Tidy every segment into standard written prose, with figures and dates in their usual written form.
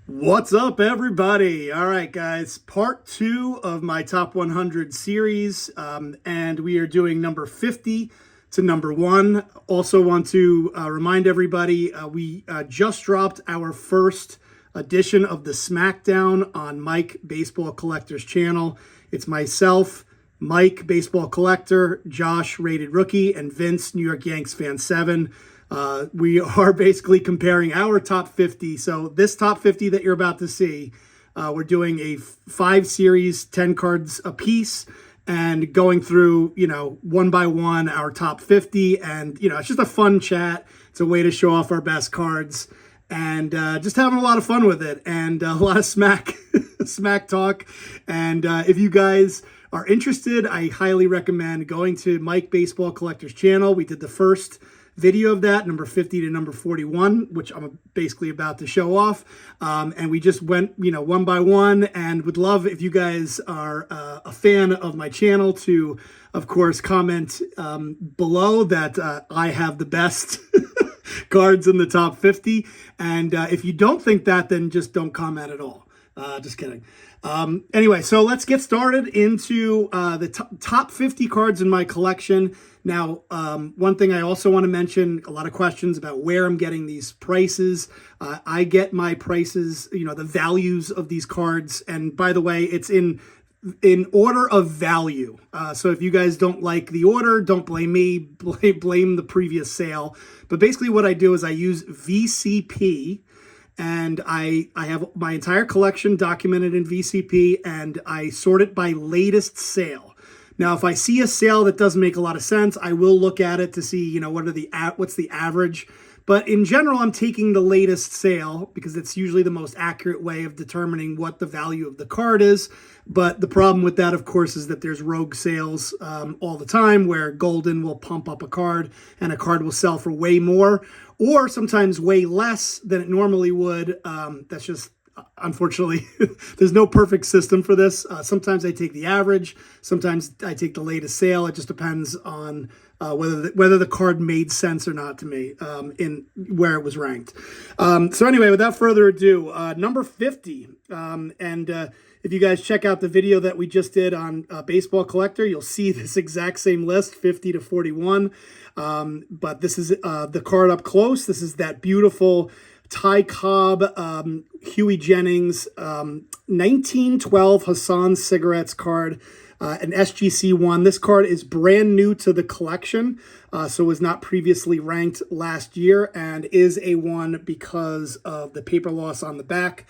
What's up, everybody? All right, guys, part two of my top 100 series, and we are doing number 50 to number one. Also want to remind everybody, we just dropped our first edition of the SmackDown on Mike Baseball Collector's channel. It's myself, Mike Baseball Collector, Josh Rated Rookie, and Vince New York Yanks Fan 7. We are basically comparing our top 50. So this top 50 that you're about to see, we're doing a 5 series, 10 cards a piece, and going through, one by one, our top 50. And, it's just a fun chat. It's a way to show off our best cards and just having a lot of fun with it and a lot of smack talk. And if you guys are interested, I highly recommend going to Mike Baseball Collector's channel. We did the first video of that, number 50 to number 41, which I'm basically about to show off. And we just went, one by one, and would love if you guys are a fan of my channel to, of course, comment below that I have the best cards in the top 50. And if you don't think that, then just don't comment at all. Just kidding. Anyway, so let's get started into the top 50 cards in my collection. Now, one thing I also want to mention, a lot of questions about where I'm getting these prices. I get my prices, the values of these cards. And by the way, it's in order of value. So if you guys don't like the order, don't blame me, blame the previous sale. But basically what I do is I use VCP. And I have my entire collection documented in VCP, and I sort it by latest sale. Now, if I see a sale that doesn't make a lot of sense, I will look at it to see, what's the average. But in general, I'm taking the latest sale because it's usually the most accurate way of determining what the value of the card is. But the problem with that, of course, is that there's rogue sales all the time where Golden will pump up a card and a card will sell for way more or sometimes way less than it normally would. That's just, unfortunately, there's no perfect system for this. Sometimes I take the average. Sometimes I take the latest sale. It just depends on whether the card made sense or not to me in where it was ranked. So anyway, without further ado, number 50. If you guys check out the video that we just did on Baseball Collector, you'll see this exact same list, 50 to 41. But this is the card up close. This is that beautiful Ty Cobb, Huey Jennings, 1912 Hassan Cigarettes card, an SGC1. This card is brand new to the collection, so was not previously ranked last year and is a 1 because of the paper loss on the back.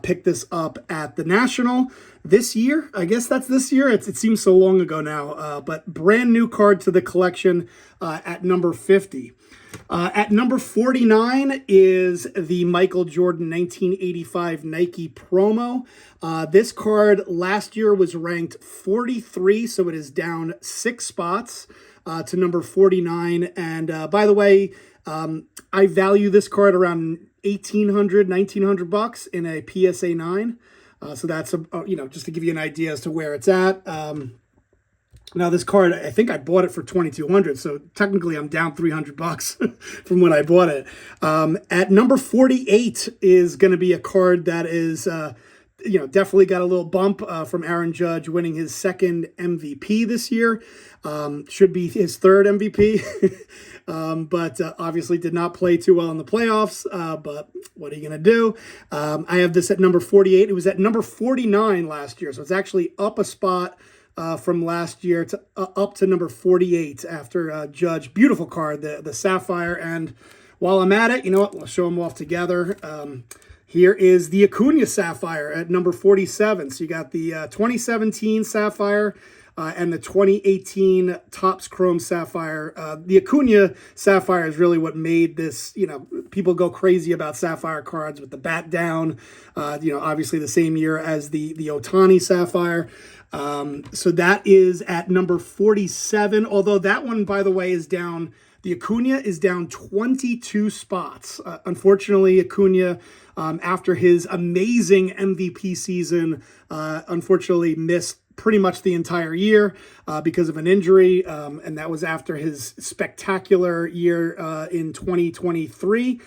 Picked this up at the National this year. I guess that's this year. It seems so long ago now, but brand new card to the collection at number 50. At number 49 is the Michael Jordan 1985 Nike promo. This card last year was ranked 43, so it is down 6 spots to number 49. And by the way, I value this card around $1,900 in a PSA 9. So that's, just to give you an idea as to where it's at. Now this card, I think I bought it for $2,200, so technically I'm down $300 from when I bought it. At number 48 is going to be a card that is, definitely got a little bump from Aaron Judge winning his 2nd MVP this year. Should be his 3rd MVP, but obviously did not play too well in the playoffs. But what are you going to do? I have this at number 48. It was at number 49 last year, so it's actually up a spot from last year to up to number 48 after Judge. Beautiful card, the Sapphire. And while I'm at it, you know what? We'll show them off together. Here is the Acuna Sapphire at number 47. So you got the 2017 Sapphire and the 2018 Topps Chrome Sapphire. The Acuna Sapphire is really what made this, people go crazy about Sapphire cards with the bat down, obviously the same year as the Ohtani Sapphire. So that is at number 47, although that one, by the way, is down. The Acuna is down 22 spots. Unfortunately, Acuna, after his amazing MVP season, unfortunately missed pretty much the entire year because of an injury, and that was after his spectacular year in 2023.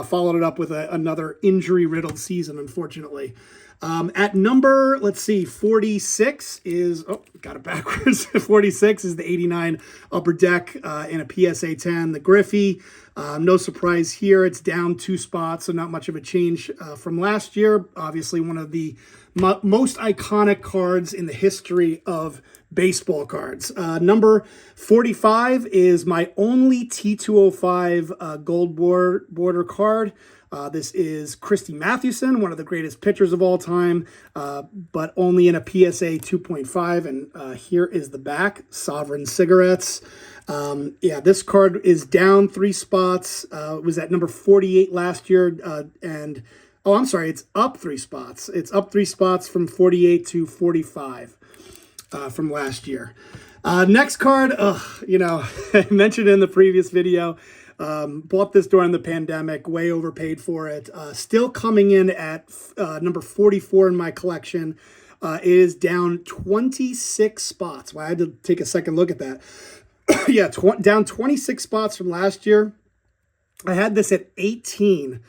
Followed it up with another injury-riddled season, unfortunately. At number, let's see, 46 is, oh, got it backwards. 46 is the 89 Upper Deck in a PSA 10, the Griffey. No surprise here. It's down 2 spots, so not much of a change from last year. Obviously, one of the most iconic cards in the history of baseball cards. Number 45 is my only T205 gold border card. This is Christy Mathewson, one of the greatest pitchers of all time, but only in a PSA 2.5. And here is the back, Sovereign Cigarettes. Yeah, this card is down 3 spots. It was at number 48 last year. And, oh, I'm sorry, it's up 3 spots. It's up 3 spots from 48 to 45 from last year. Next card, you know, I mentioned in the previous video, bought this during the pandemic, way overpaid for it. Still coming in at number 44 in my collection. It is down 26 spots. Well, I had to take a second look at that. Yeah, down 26 spots from last year. I had this at 18,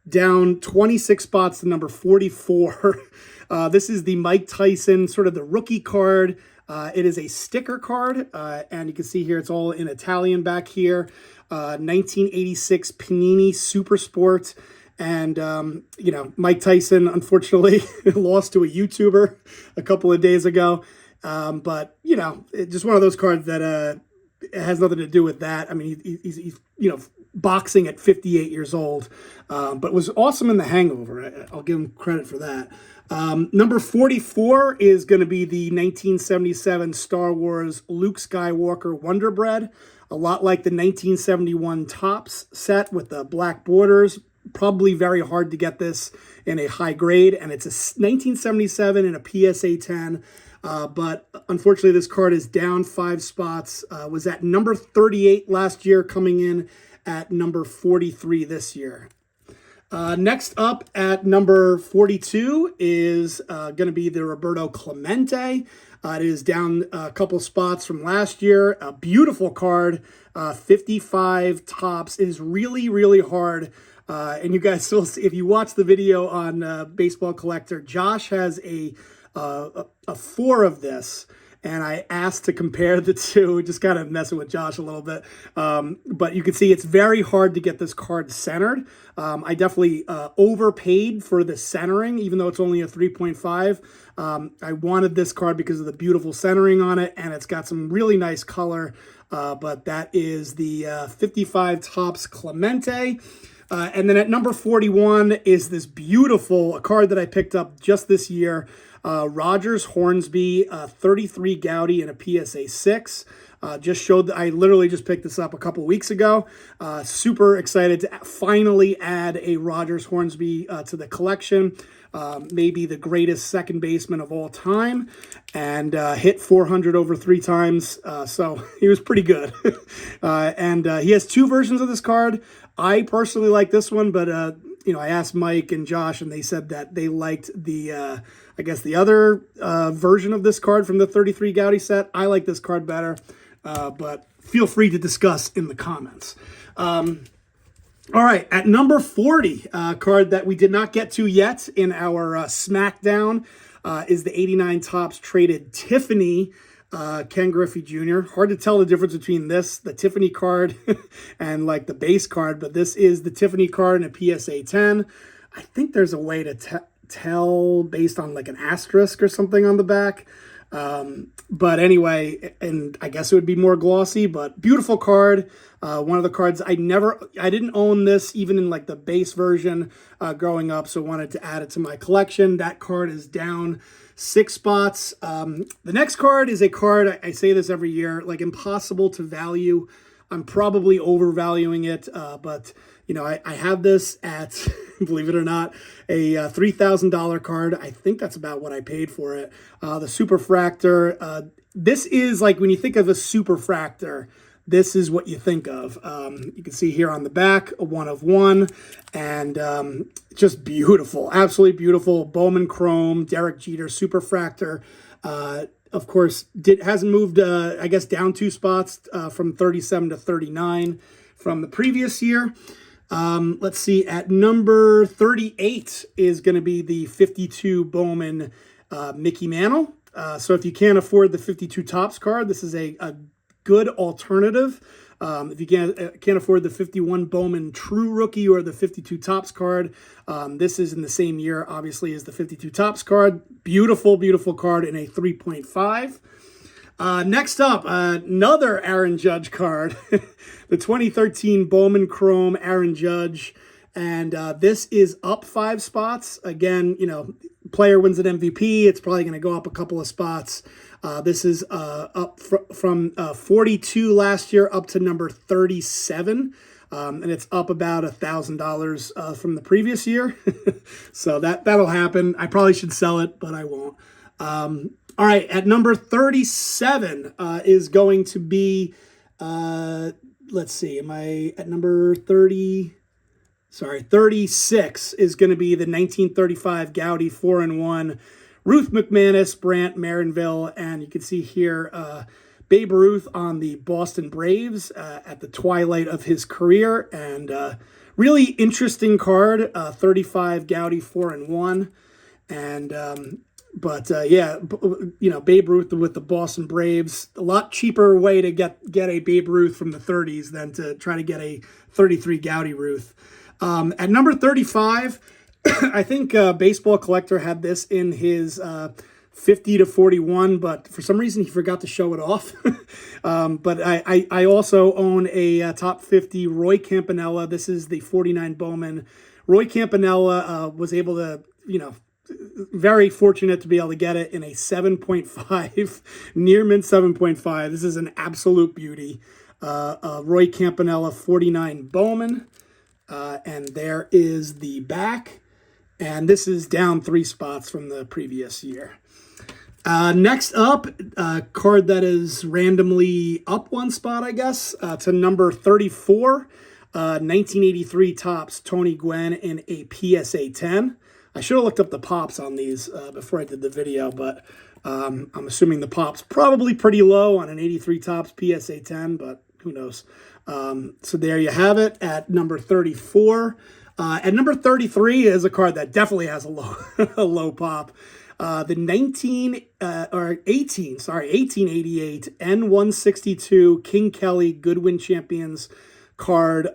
down 26 spots to number 44. This is the Mike Tyson, sort of the rookie card. It is a sticker card, and you can see here it's all in Italian back here. 1986 Panini Super Sport. And, you know, Mike Tyson, unfortunately, lost to a YouTuber a couple of days ago. But, you know, it's just one of those cards that it has nothing to do with that. I mean, he's you know, boxing at 58 years old, but was awesome in The Hangover. I'll give him credit for that. Number 44 is going to be the 1977 Star Wars Luke Skywalker Wonder Bread. A lot like the 1971 Topps set with the black borders. Probably very hard to get this in a high grade, and it's a 1977 in a PSA 10. But unfortunately, this card is down 5 spots. Was at number 38 last year, coming in at number 43 this year. Next up at number 42 is going to be the Roberto Clemente. It is down a couple spots from last year. A beautiful card, 55 Topps. It is really, really hard. And you guys still, if you watch the video on Baseball Collector, Josh has a 4 of this. And I asked to compare the two, just kind of messing with Josh a little bit. But you can see it's very hard to get this card centered. I definitely overpaid for the centering, even though it's only a 3.5. I wanted this card because of the beautiful centering on it, and it's got some really nice color. But that is the 55 Topps Clemente. And then at number 41 is this beautiful card that I picked up just this year. Rogers Hornsby 33 Gaudy in a PSA 6. Just showed that I literally just picked this up a couple weeks ago. Super excited to finally add a Rogers Hornsby to the collection. Maybe the greatest second baseman of all time, and hit 400 over 3 times. So he was pretty good. And he has 2 versions of this card. I personally like this one, but you know, I asked Mike and Josh, and they said that they liked the, I guess, the other version of this card from the 33 Gaudy set. I like this card better, but feel free to discuss in the comments. All right, at number 40, card that we did not get to yet in our SmackDown is the 89 Topps Traded Tiffany Ken Griffey Jr. Hard to tell the difference between this, the Tiffany card, and like the base card, but this is the Tiffany card in a PSA 10. I think there's a way to tell based on like an asterisk or something on the back. But anyway, and I guess it would be more glossy, but beautiful card. One of the cards I didn't own this even in like the base version growing up, so wanted to add it to my collection. That card is down 6 spots. The next card is a card, I say this every year, like impossible to value. I'm probably overvaluing it, but you know, I have this at, believe it or not, a $3,000 card. I think that's about what I paid for it. The Superfractor. This is like when you think of a Superfractor, this is what you think of. You can see here on the back, a 1 of 1, and just beautiful, absolutely beautiful. Bowman Chrome, Derek Jeter Superfractor. of course, hasn't moved, I guess, down 2 spots from 37 to 39 from the previous year. Let's see, at number 38 is going to be the 52 Bowman Mickey Mantle. So if you can't afford the 52 Topps card, this is a good alternative. If you can't afford the 51 Bowman True Rookie or the 52 Topps card, this is in the same year, obviously, as the 52 Topps card. Beautiful, beautiful card in a 3.5. Next up, another Aaron Judge card, the 2013 Bowman Chrome Aaron Judge. And this is up 5 spots. Again, you know, player wins an MVP. It's probably going to go up a couple of spots. This is up from 42 last year up to number 37. And it's up about $1,000 from the previous year. So that'll happen. I probably should sell it, but I won't. All right, at number 37 is going to be, let's see, am I at number 30? Sorry, 36 is going to be the 1935 Gaudy 4-in-1 Ruth McManus, Brant, Marinville, and you can see here Babe Ruth on the Boston Braves at the twilight of his career, and really interesting card, 35 Gaudy 4-in-1, and but yeah, you know, Babe Ruth with the Boston Braves, a lot cheaper way to get a Babe Ruth from the 30s than to try to get a 33 Gaudy Ruth. At number 35, I think Baseball Collector had this in his 50 to 41, but for some reason he forgot to show it off. But I also own a top 50 Roy Campanella. This is the 49 Bowman. Roy Campanella was able to, you know, very fortunate to be able to get it in a 7.5, near mint 7.5. This is an absolute beauty. Roy Campanella 49 Bowman. And there is the back. And this is down 3 spots from the previous year. Next up, a card that is randomly up 1 spot, I guess, to number 34. 1983 Topps Tony Gwynn in a PSA 10. I should have looked up the pops on these before I did the video, but I'm assuming the pops probably pretty low on an 83 Topps PSA 10, but who knows. So there you have it at number 34. At number 33 is a card that definitely has a low a low pop. The 1888 N162 King Kelly Goodwin Champions card.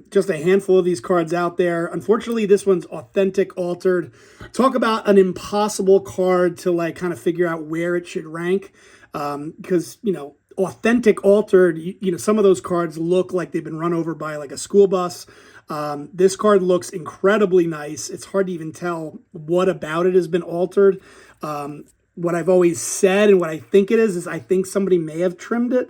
Just a handful of these cards out there. Unfortunately, this one's authentic altered. Talk about an impossible card to like kind of figure out where it should rank, because, you know, authentic altered, you know, some of those cards look like they've been run over by like a school bus. This card looks incredibly nice. It's hard to even tell what about it has been altered. What I've always said and what I think it is I think somebody may have trimmed it.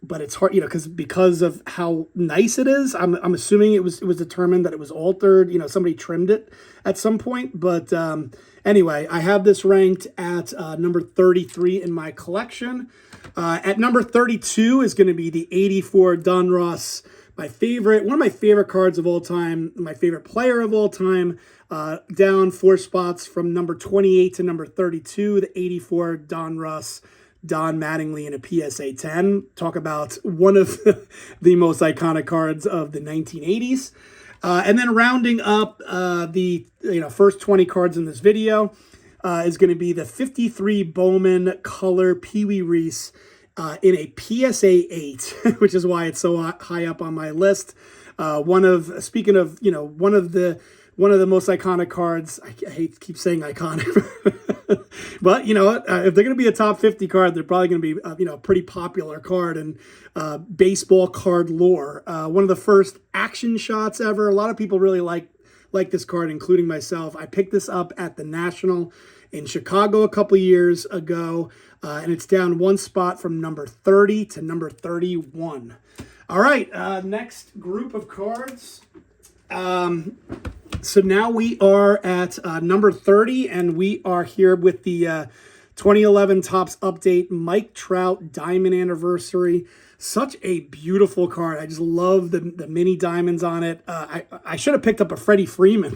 But it's hard, you know, because of how nice it is. I'm assuming it was determined that it was altered. You know, somebody trimmed it at some point. But anyway, I have this ranked at number 33 in my collection. At number 32 is going to be the 84 Donruss, one of my favorite cards of all time, my favorite player of all time. Down 4 spots from number 28 to number 32, the 84 Donruss. Don Mattingly in a PSA 10. Talk about one of the most iconic cards of the 1980s. And then rounding up the first 20 cards in this video is going to be the 53 Bowman Color Pee Wee Reese in a PSA 8, which is why it's so high up on my list. One of the most iconic cards. I hate to keep saying iconic. But, you know, if they're going to be a top 50 card, they're probably going to be, a pretty popular card in baseball card lore. One of the first action shots ever. A lot of people really like this card, including myself. I picked this up at the National in Chicago a couple years ago, and it's down 1 spot from number 30 to number 31. All right, next group of cards. So now we are at number 30, and we are here with the 2011 Topps Update Mike Trout Diamond Anniversary. Such a beautiful card. I just love the mini diamonds on it. I should have picked up a Freddie Freeman.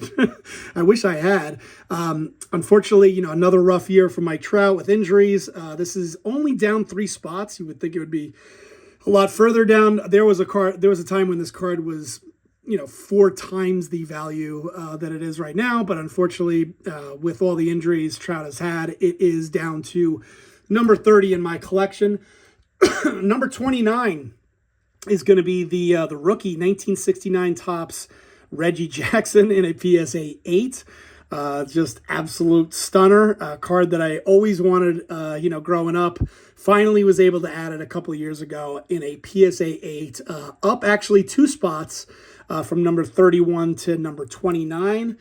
I wish I had. Unfortunately, you know, another rough year for Mike Trout with injuries. This is only down 3 spots. You would think it would be a lot further down. There was a time when this card was, you know, 4 times the value that it is right now. But unfortunately, with all the injuries Trout has had, it is down to number 30 in my collection. Number 29 is going to be the rookie 1969 Topps Reggie Jackson in a PSA 8. Just absolute stunner. A card that I always wanted, you know, growing up. Finally was able to add it a couple of years ago in a PSA 8. Up actually 2 spots from number 31 to number 29.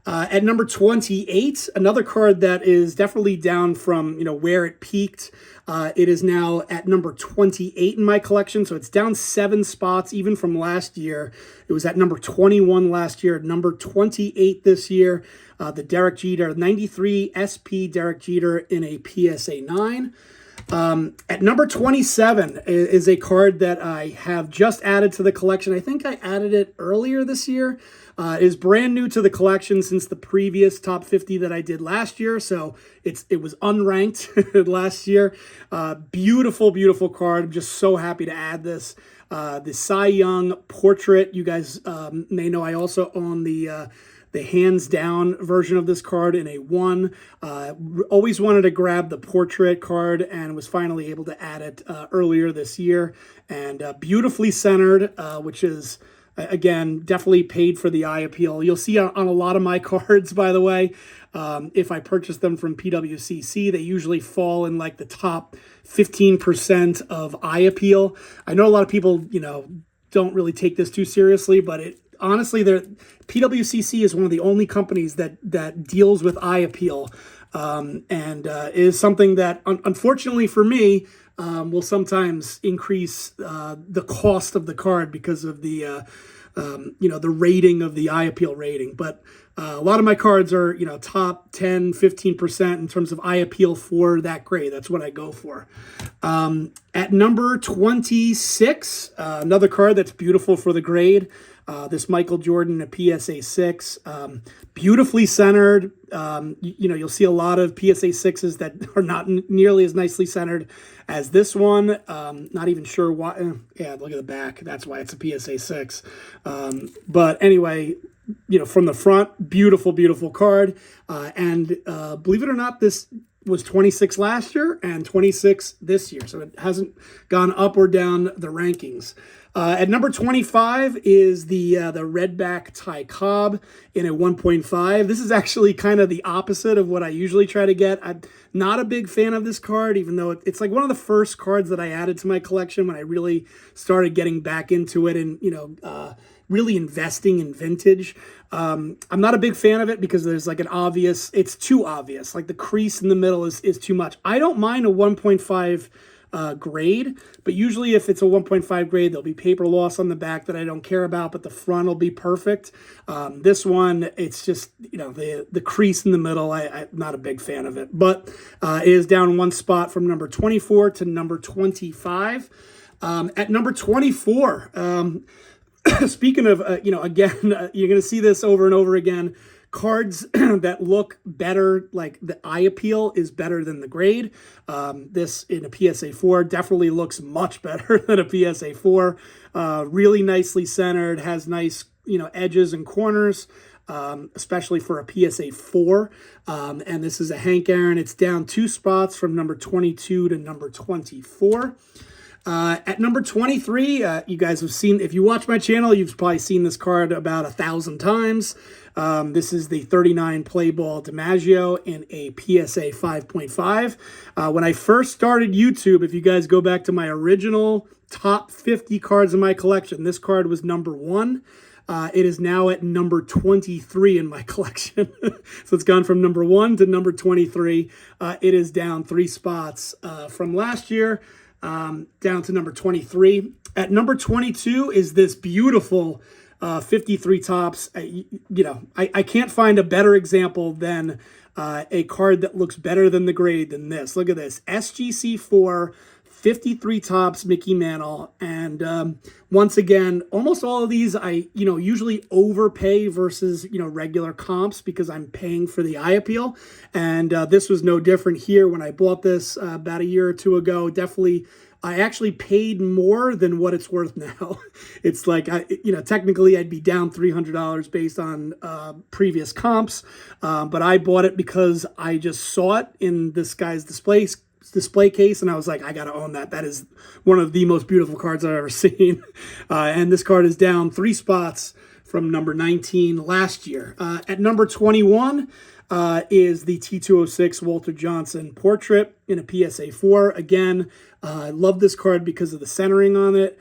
At number 28, another card that is definitely down from, you know, where it peaked. It is now at number 28 in my collection, so it's down 7 spots even from last year. It was at number 21 last year, number 28 this year. The Derek Jeter 93 SP Derek Jeter in a PSA 9. At number 27 is a card that I have just added to the collection. I think I added it earlier this year. It is brand new to the collection since the previous top 50 that I did last year. So it was unranked last year. Beautiful, beautiful card. I'm just so happy to add this. The Cy Young portrait. You guys may know I also own the hands down version of this card in a 1. Always wanted to grab the portrait card and was finally able to add it earlier this year. And beautifully centered, which is, again, definitely paid for the eye appeal. You'll see on a lot of my cards, by the way, if I purchase them from PWCC, they usually fall in like the top 15% of eye appeal. I know a lot of people, you know, don't really take this too seriously, but honestly, PWCC is one of the only companies that deals with eye appeal, and is something that, unfortunately for me, will sometimes increase the cost of the card because of the you know, the rating of the eye appeal rating. But a lot of my cards are, you know, top 10, 15% in terms of eye appeal for that grade. That's what I go for. At number 26, another card that's beautiful for the grade. This Michael Jordan, a PSA 6, beautifully centered. You know, you'll see a lot of PSA 6s that are not nearly as nicely centered as this one. Not even sure why. Yeah, look at the back. That's why it's a PSA 6. But anyway, you know, from the front, beautiful, beautiful card. And believe it or not, this was 26 last year and 26 this year. So it hasn't gone up or down the rankings. At number 25 is the Redback Ty Cobb in a 1.5. This is actually kind of the opposite of what I usually try to get. I'm not a big fan of this card, even though it's like one of the first cards that I added to my collection when I really started getting back into it and, you know, really investing in vintage. I'm not a big fan of it because there's like it's too obvious. Like the crease in the middle is too much. I don't mind a 1.5 grade, but usually if it's a 1.5 grade, there'll be paper loss on the back that I don't care about, but the front will be perfect. This one, it's just, you know, the crease in the middle, I'm not a big fan of it, but it is down 1 spot from number 24 to number 25. At number 24, speaking of, you know, again, you're going to see this over and over again. Cards that look better, like the eye appeal is better than the grade. This in a PSA 4 definitely looks much better than a PSA 4. Really nicely centered, has nice, you know, edges and corners, especially for a PSA 4. And this is a Hank Aaron. It's down 2 spots from number 22 to number 24. At number 23, you guys have seen, if you watch my channel, you've probably seen this card about 1,000 times. This is the 39 Play Ball DiMaggio in a PSA 5.5. When I first started YouTube, if you guys go back to my original top 50 cards in my collection, this card was number 1. It is now at number 23 in my collection. So it's gone from number 1 to number 23. It is down 3 spots from last year. Down to number 23. At number 22 is this beautiful 53 Topps. You know, I can't find a better example than a card that looks better than the grade than this. Look at this. SGC4 53 tops Mickey Mantle. And once again, almost all of these I usually overpay versus regular comps because I'm paying for the eye appeal. And this was no different here. When I bought this about a year or two ago, definitely I actually paid more than what it's worth now. It's like, technically I'd be down $300 based on previous comps, but I bought it because I just saw it in this guy's display case, and I was like, I gotta own that. That is one of the most beautiful cards I've ever seen. And this card is down 3 spots from number 19 last year. At number 21, is the T206 Walter Johnson portrait in a PSA 4. Again, I love this card because of the centering on it.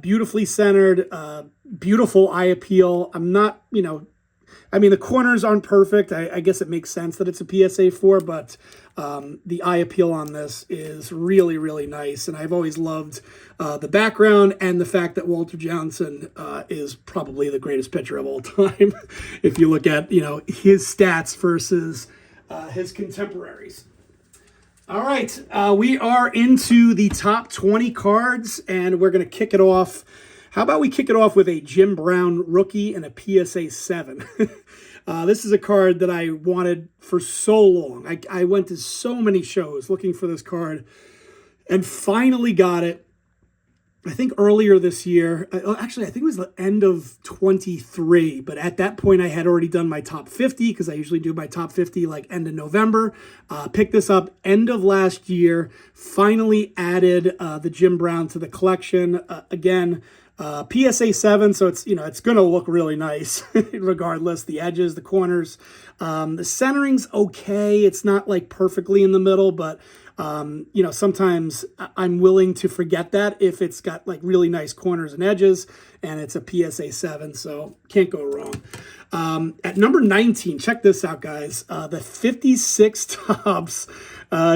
Beautifully centered, beautiful eye appeal. I'm not, the corners aren't perfect. I guess it makes sense that it's a PSA 4, but the eye appeal on this is really, really nice. And I've always loved the background and the fact that Walter Johnson is probably the greatest pitcher of all time. If you look at, his stats versus his contemporaries. All right, we are into the top 20 cards, and we're going to kick it off. How about we kick it off with a Jim Brown rookie and a PSA 7? This is a card that I wanted for so long. I went to so many shows looking for this card and finally got it. I think earlier this year. Actually, I think it was the end of 23. But at that point, I had already done my top 50 because I usually do my top 50 like end of November. Picked this up end of last year. Finally added the Jim Brown to the collection. Again, PSA 7, so it's it's going to look really nice regardless. The edges, the corners, the centering's okay. It's not like perfectly in the middle, but sometimes I'm willing to forget that if it's got like really nice corners and edges, and it's a PSA 7, so can't go wrong. At number 19, check this out, guys. The 56 tops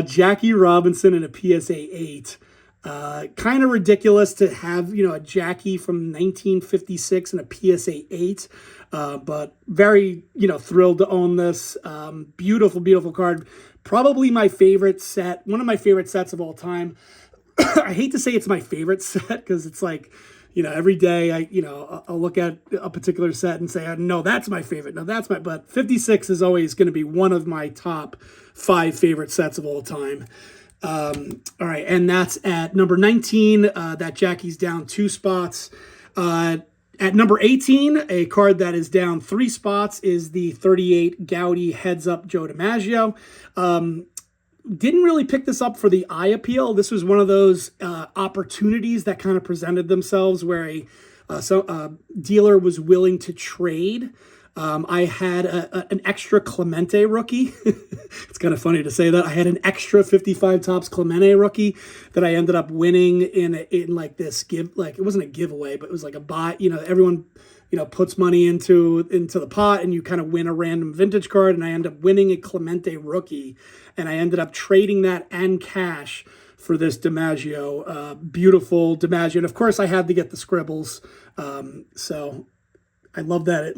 Jackie Robinson in a PSA 8. Kind of ridiculous to have, a Jackie from 1956 and a PSA 8, but very, thrilled to own this. Beautiful, beautiful card. Probably my favorite set, one of my favorite sets of all time. I hate to say it's my favorite set because it's like, every day I'll look at a particular set and say, no, that's my favorite. No, but 56 is always going to be one of my top 5 favorite sets of all time. All right, and that's at number 19. That Jackie's down 2 spots. At number 18, a card that is down 3 spots is the 38 Gaudy Heads Up Joe DiMaggio. Didn't really pick this up for the eye appeal. This was one of those opportunities that kind of presented themselves where a dealer was willing to trade. I had an extra Clemente rookie. It's kind of funny to say that. I had an extra 55 tops Clemente rookie that I ended up winning in like this it wasn't a giveaway, but it was like a buy. Everyone puts money into the pot, and you kind of win a random vintage card. And I ended up winning a Clemente rookie, and I ended up trading that and cash for this DiMaggio, beautiful DiMaggio. And of course, I had to get the scribbles. So I love that.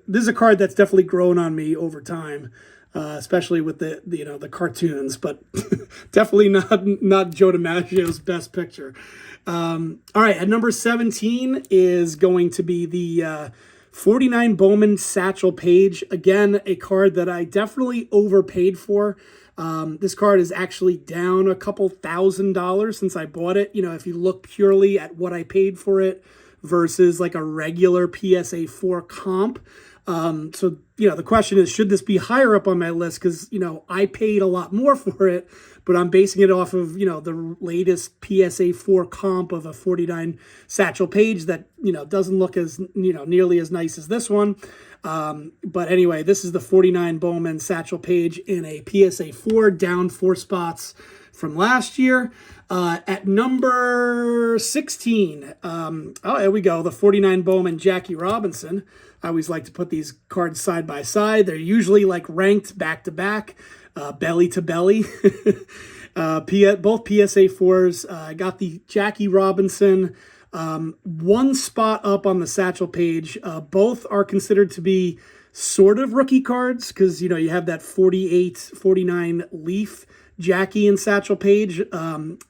This is a card that's definitely grown on me over time, especially with the cartoons, but definitely not Joe DiMaggio's best picture. All right, at number 17 is going to be the 49 Bowman Satchel Paige. Again, a card that I definitely overpaid for. This card is actually down a couple $1,000 since I bought it. If you look purely at what I paid for it versus like a regular PSA 4 comp. So, the question is, should this be higher up on my list? Because, I paid a lot more for it, but I'm basing it off of, the latest PSA 4 comp of a 49 Satchel Paige that, doesn't look as, nearly as nice as this one. But anyway, this is the 49 Bowman Satchel Paige in a PSA 4, down 4 spots from last year. At number 16, here we go, the 49 Bowman Jackie Robinson. I always like to put these cards side by side. They're usually like ranked back to back, belly to belly. Both PSA 4s. I got the Jackie Robinson 1 spot up on the Satchel Paige. Both are considered to be sort of rookie cards because, you have that 48, 49 Leaf Jackie and Satchel Paige,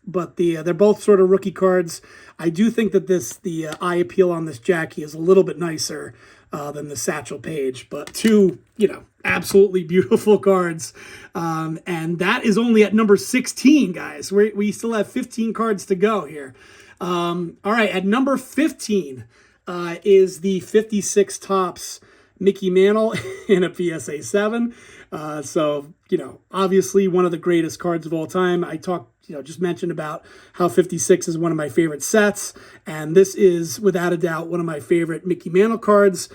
but they're both sort of rookie cards. I do think that the eye appeal on this Jackie is a little bit nicer than the Satchel Paige, but two, absolutely beautiful cards. And that is only at number 16, guys. We still have 15 cards to go here. All right, at number 15 is the 56 Topps Mickey Mantle in a PSA 7. So, obviously one of the greatest cards of all time. I just mentioned about how 56 is one of my favorite sets. And this is, without a doubt, one of my favorite Mickey Mantle cards,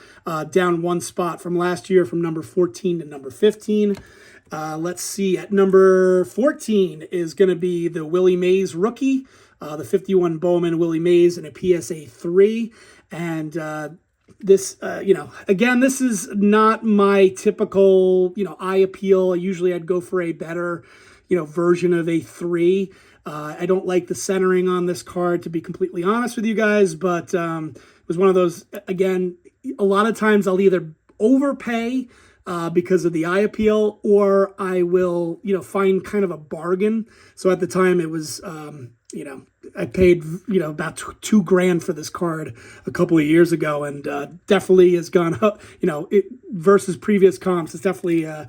down one spot from last year from number 14 to number 15. Let's see, at number 14 is going to be the Willie Mays rookie, the 51 Bowman Willie Mays in a PSA 3. And this, again, this is not my typical, eye appeal. Usually I'd go for a better, version of a 3. I don't like the centering on this card, to be completely honest with you guys, but it was one of those, again, a lot of times I'll either overpay because of the eye appeal, or I will, find kind of a bargain. So at the time it was, I paid, about $2,000 for this card a couple of years ago, and definitely has gone up, versus previous comps. It's definitely a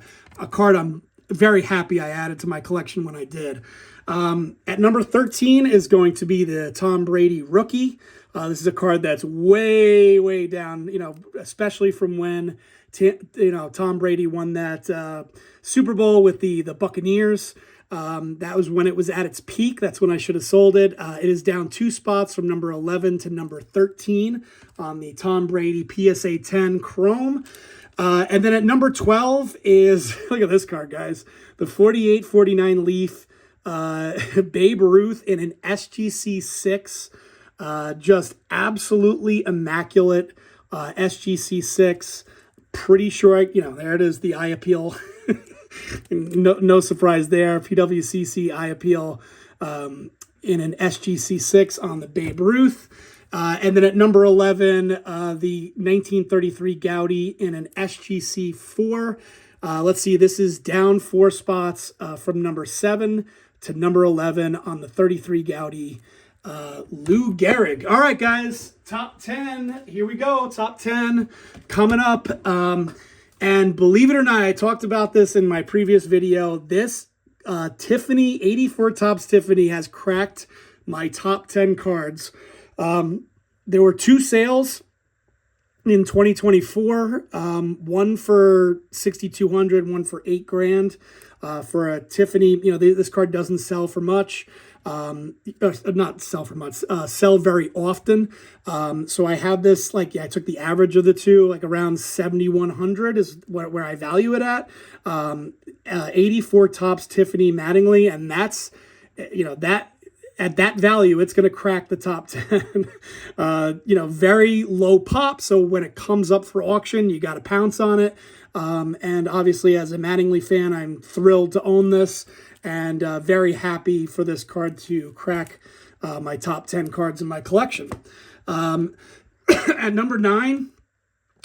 card I'm very happy I added to my collection when I did. At number 13 is going to be the Tom Brady rookie. This is a card that's way, way down, especially from when, Tom Brady won that Super Bowl with the Buccaneers. That was when it was at its peak. That's when I should have sold it. It is down 2 spots from number 11 to number 13 on the Tom Brady PSA 10 Chrome. And then at number 12 is, look at this card, guys, the 48-49 Leaf Babe Ruth in an SGC 6. Just absolutely immaculate SGC 6. Pretty sure, there it is, the eye appeal. No surprise there. PWCC eye appeal in an SGC 6 on the Babe Ruth. And then at number 11, the 1933 Gaudy in an SGC 4. Let's see, this is down 4 spots from number 7 to number 11 on the 33 Gaudy Lou Gehrig. All right, guys, top 10. Here we go, top 10 coming up. And believe it or not, I talked about this in my previous video. This Tiffany, 84 Topps Tiffany, has cracked my top 10 cards. There were 2 sales in 2024, one for $6,200, one for $8,000 for a Tiffany. This card doesn't sell for much. Not sell for much, sell very often. So I have this, I took the average of the two, around 7,100 is where I value it at. 84 Topps Tiffany Mattingly, and that's, that at that value, it's going to crack the top 10. Very low pop. So when it comes up for auction, you got to pounce on it. And obviously, as a Mattingly fan, I'm thrilled to own this, and very happy for this card to crack my top 10 cards in my collection. At number 9,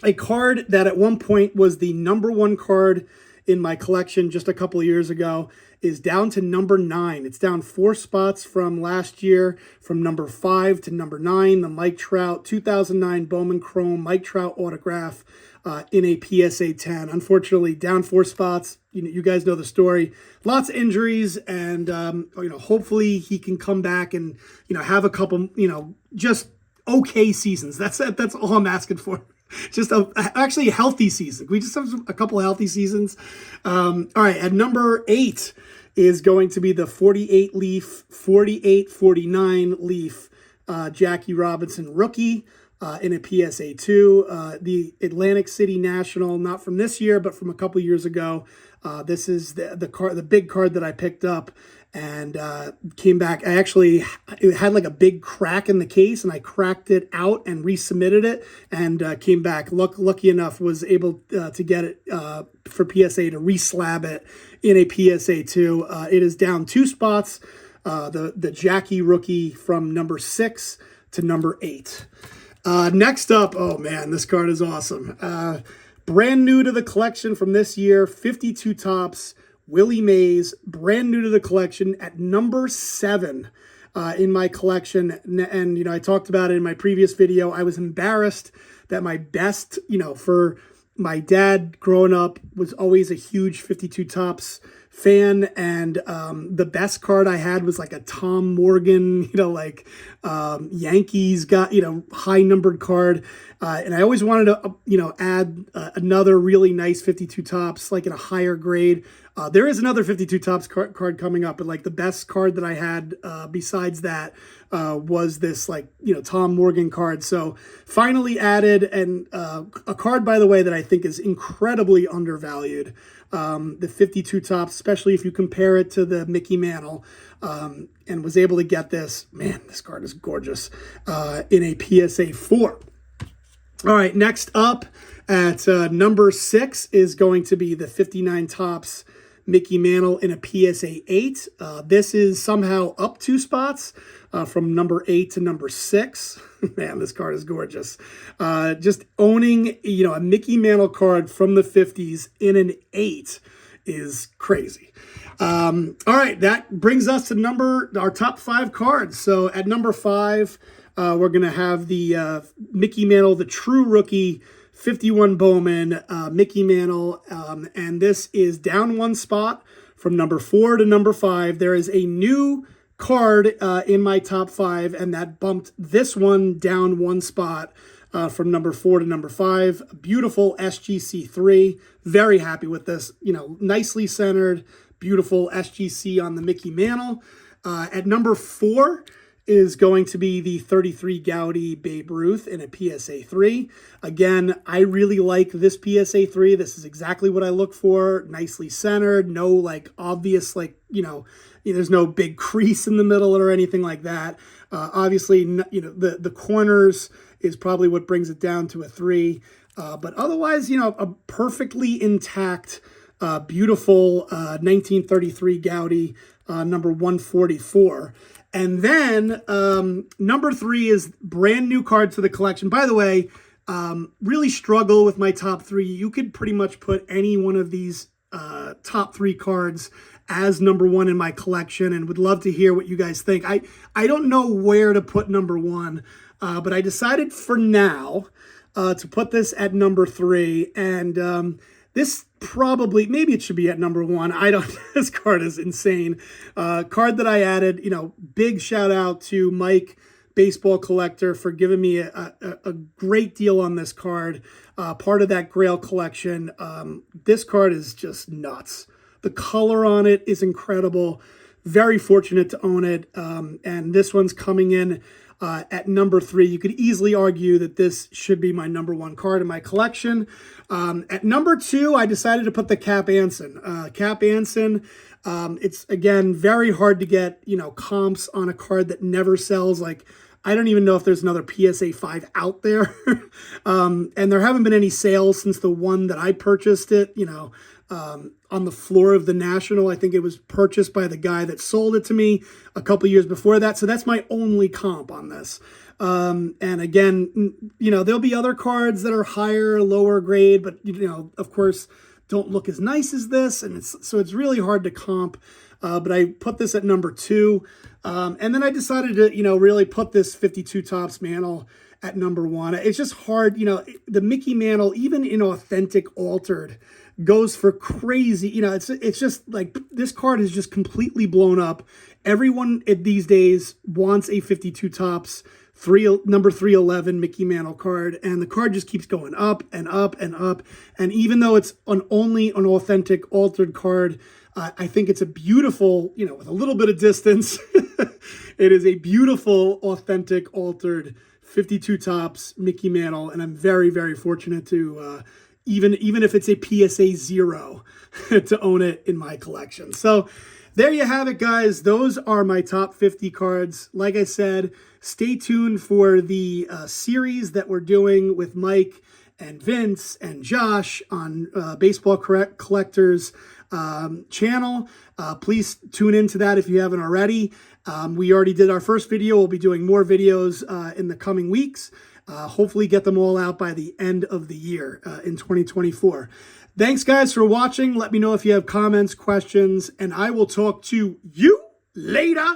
a card that at one point was the number 1 card in my collection just a couple of years ago is down to number 9. It's down 4 spots from last year, from number 5 to number 9. The Mike Trout 2009 Bowman Chrome Mike Trout autograph in a PSA 10. Unfortunately, down 4 spots. You guys know the story. Lots of injuries, and hopefully he can come back and have a couple just okay seasons. That's all I'm asking for. Just actually a healthy season. We just have a couple of healthy seasons. All right, at number 8 is going to be the 48 Leaf, 48-49 Leaf Jackie Robinson rookie in a PSA 2. The Atlantic City National, not from this year, but from a couple years ago. This is the big card that I picked up and came back. It had a big crack in the case, and I cracked it out and resubmitted it, and came back. Lucky enough, was able to get it for PSA to reslab it in a PSA 2. It is down 2 spots. The Jackie rookie from number 6 to number 8. Next up, oh man, this card is awesome. Brand new to the collection from this year, 52 Topps Willie Mays, brand new to the collection at number 7 in my collection. And, you know, I talked about it in my previous video. I was embarrassed that my best, you know, for my dad growing up was always a huge 52 Topps fan, and the best card I had was like a Tom Morgan, you know, like Yankees got, you know, high numbered card, and I always wanted to, you know, add another really nice 52 Topps, like in a higher grade. There is another 52 Topps card coming up, but like the best card that I had besides that was this, like, you know, Tom Morgan card. So finally added, and a card, by the way, that I think is incredibly undervalued. The 52 Topps, especially if you compare it to the Mickey Mantle, and was able to get this. Man, this card is gorgeous in a PSA 4. All right, next up at number 6 is going to be the 59 Topps Mickey Mantle in a PSA 8. This is somehow up 2 spots from number 8 to number 6. Man, this card is gorgeous. Just owning, you know, a Mickey Mantle card from the 50s in an 8 is crazy. All right, that brings us to our top 5 cards. So at number 5, we're going to have the Mickey Mantle, the true rookie 51 Bowman Mickey Mantle, and this is down 1 spot from number 4 to number 5. There is a new card in my top 5, and that bumped this one down 1 spot from number 4 to number 5. A beautiful SGC3. Very happy with this. You know, nicely centered, beautiful SGC on the Mickey Mantle. At number 4 is going to be the 33 Gaudy Babe Ruth in a PSA 3. Again, I really like this PSA 3. This is exactly what I look for. Nicely centered, no like obvious, like, you know, there's no big crease in the middle or anything like that. Obviously, you know, the corners is probably what brings it down to a 3. But otherwise, you know, a perfectly intact, beautiful 1933 Gaudy, number 144. And then number 3 is brand new card to the collection. By the way, really struggle with my top 3. You could pretty much put any one of these top 3 cards as number 1 in my collection, and would love to hear what you guys think. I don't know where to put number 1, but I decided for now to put this at number 3. And this probably, maybe it should be at number 1. I don't, this card is insane. Card that I added, you know, big shout out to Mike, Baseball Collector, for giving me a great deal on this card. Part of that Grail collection. This card is just nuts. The color on it is incredible. Very fortunate to own it. And this one's coming in at number 3. You could easily argue that this should be my number 1 card in my collection. At number 2, I decided to put the Cap Anson. Cap Anson, it's, again, very hard to get, you know, comps on a card that never sells. Like, I don't even know if there's another PSA 5 out there. And there haven't been any sales since the one that I purchased it, you know, on the floor of the National. I think it was purchased by the guy that sold it to me a couple years before that. So that's my only comp on this. And again, you know, there'll be other cards that are higher, lower grade, but, you know, of course, don't look as nice as this. And so it's really hard to comp. But I put this at number 2. And then I decided to, you know, really put this 52 Topps Mantle at number 1. It's just hard, you know, the Mickey Mantle, even in authentic altered, goes for crazy. You know, it's just like, this card is just completely blown up. Everyone these days wants a 52 Topps number 311 Mickey Mantle card, and the card just keeps going up and up and up. And even though it's only an authentic altered card, I think it's a beautiful, you know, with a little bit of distance, it is a beautiful, authentic, altered 52 Topps Mickey Mantle, and I'm very, very fortunate to, even if it's a PSA 0, to own it in my collection. So there you have it, guys. Those are my top 50 cards. Like I said, stay tuned for the series that we're doing with Mike and Vince and Josh on Baseball Collectors channel. Please tune into that if you haven't already. We already did our first video. We'll be doing more videos in the coming weeks. Hopefully get them all out by the end of the year in 2024. Thanks, guys, for watching. Let me know if you have comments, questions, and I will talk to you later.